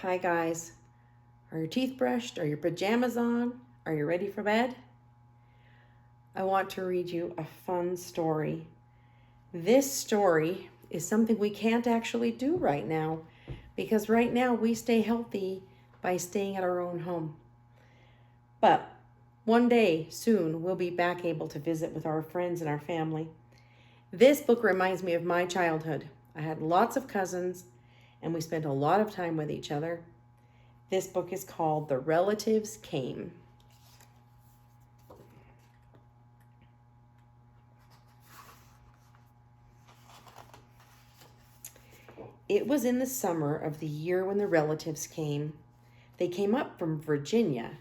Hi guys. Are your teeth brushed? Are your pajamas on? Are you ready for bed? I want to read you a fun story. This story is something we can't actually do right now because right now we stay healthy by staying at our own home. But one day soon we'll be back able to visit with our friends and our family. This book reminds me of my childhood. I had lots of cousins and we spent a lot of time with each other. This book is called The Relatives Came. It was in the summer of the year when the relatives came. They came up from Virginia.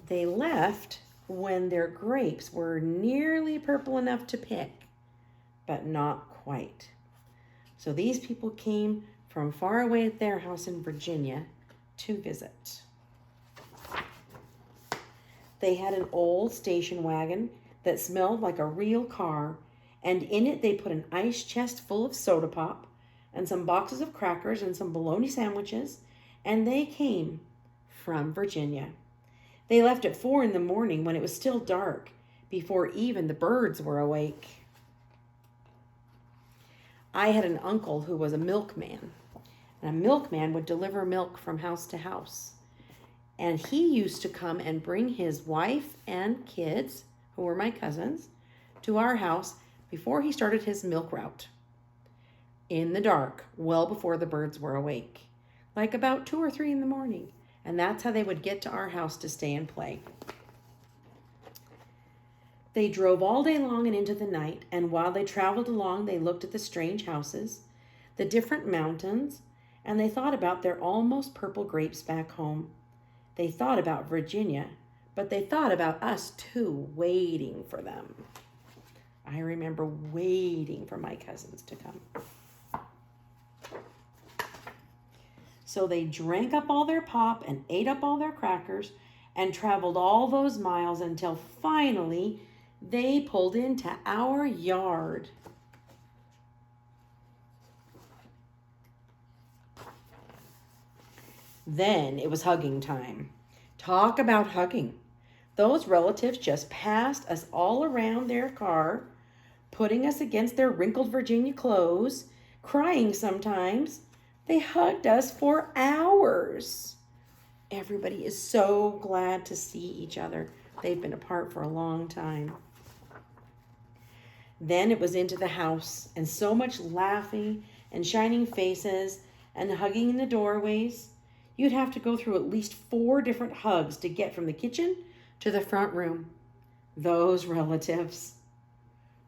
They left when their grapes were nearly purple enough to pick, but not quite. So these people came from far away at their house in Virginia to visit. They had an old station wagon that smelled like a real car, and in it they put an ice chest full of soda pop and some boxes of crackers and some bologna sandwiches, and they came from Virginia. They left at 4 in the morning when it was still dark, before even the birds were awake. I had an uncle who was a milkman, and a milkman would deliver milk from house to house. And he used to come and bring his wife and kids, who were my cousins, to our house before he started his milk route. In the dark, well before the birds were awake, like about 2 or 3 in the morning. And that's how they would get to our house to stay and play. They drove all day long and into the night, and while they traveled along, they looked at the strange houses, the different mountains, and they thought about their almost purple grapes back home. They thought about Virginia, but they thought about us too, waiting for them. I remember waiting for my cousins to come. So they drank up all their pop and ate up all their crackers and traveled all those miles until finally they pulled into our yard. Then it was hugging time. Talk about hugging. Those relatives just passed us all around their car, putting us against their wrinkled Virginia clothes, crying sometimes. They hugged us for hours. Everybody is so glad to see each other. They've been apart for a long time. Then it was into the house, and so much laughing and shining faces and hugging in the doorways. You'd have to go through at least 4 different hugs to get from the kitchen to the front room. Those relatives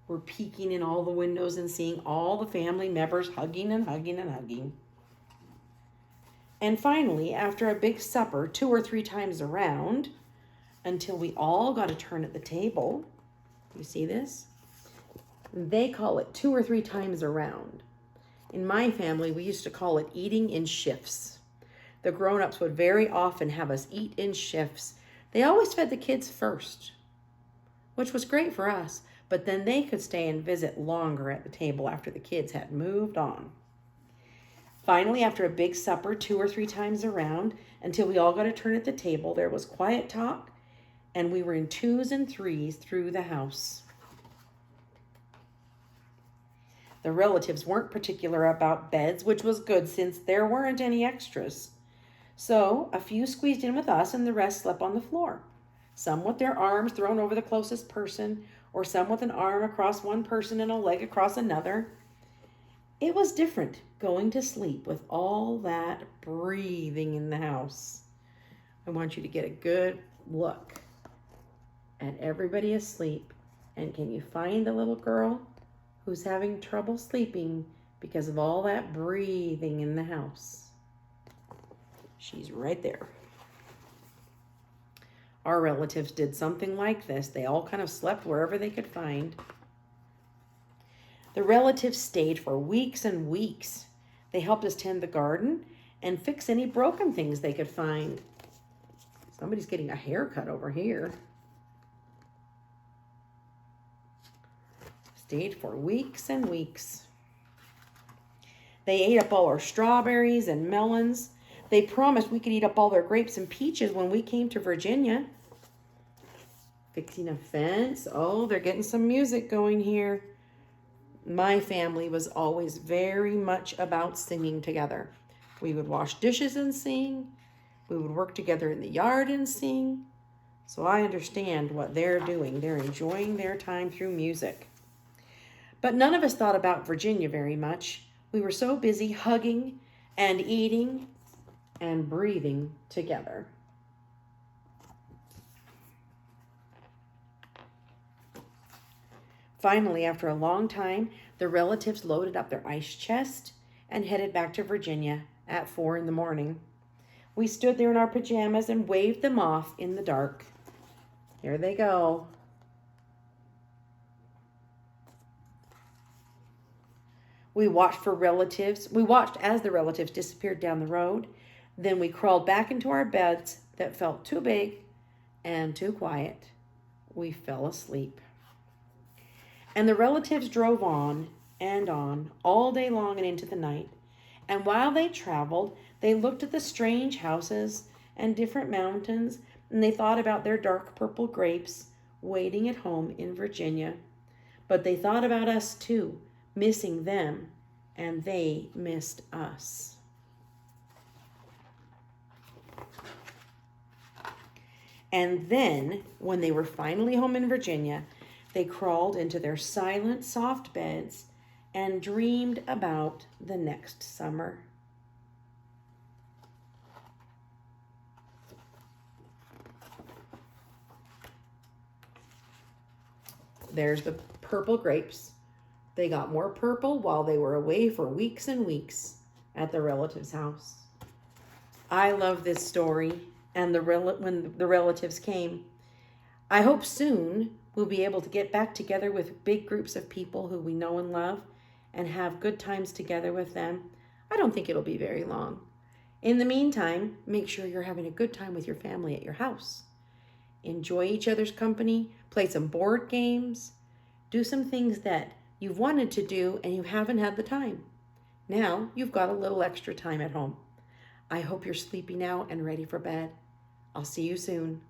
were peeking in all the windows and seeing all the family members hugging and hugging and hugging. And finally, after a big supper 2 or 3 times around, until we all got a turn at the table, you see this? They call it 2 or 3 times around. In my family, we used to call it eating in shifts. The grown-ups would very often have us eat in shifts. They always fed the kids first, which was great for us, but then they could stay and visit longer at the table after the kids had moved on. Finally, after a big supper 2 or 3 times around, until we all got a turn at the table, there was quiet talk, and we were in 2s and 3s through the house. The relatives weren't particular about beds, which was good since there weren't any extras. So a few squeezed in with us and the rest slept on the floor. Some with their arms thrown over the closest person, or some with an arm across one person and a leg across another. It was different going to sleep with all that breathing in the house. I want you to get a good look at everybody asleep. And can you find the little girl who's having trouble sleeping because of all that breathing in the house? She's right there. Our relatives did something like this. They all kind of slept wherever they could find. The relatives stayed for weeks and weeks. They helped us tend the garden and fix any broken things they could find. Somebody's getting a haircut over here. Stayed for weeks and weeks. They ate up all our strawberries and melons. They promised we could eat up all their grapes and peaches when we came to Virginia. Fixing a fence. Oh, they're getting some music going here. My family was always very much about singing together. We would wash dishes and sing. We would work together in the yard and sing. So I understand what they're doing. They're enjoying their time through music. But none of us thought about Virginia very much. We were so busy hugging and eating and breathing together. Finally, after a long time, the relatives loaded up their ice chest and headed back to Virginia at 4 in the morning. We stood there in our pajamas and waved them off in the dark. Here they go. We watched as the relatives disappeared down the road. Then we crawled back into our beds that felt too big and too quiet. We fell asleep. And the relatives drove on and on all day long and into the night. And while they traveled, they looked at the strange houses and different mountains, and they thought about their dark purple grapes waiting at home in Virginia. But they thought about us too, missing them, and they missed us. And then, when they were finally home in Virginia, they crawled into their silent, soft beds and dreamed about the next summer. There's the purple grapes. They got more purple while they were away for weeks and weeks at the relative's house. I love this story and when the relatives came. I hope soon we'll be able to get back together with big groups of people who we know and love and have good times together with them. I don't think it'll be very long. In the meantime, make sure you're having a good time with your family at your house. Enjoy each other's company, play some board games, do some things that you've wanted to do and you haven't had the time. Now you've got a little extra time at home. I hope you're sleepy now and ready for bed. I'll see you soon.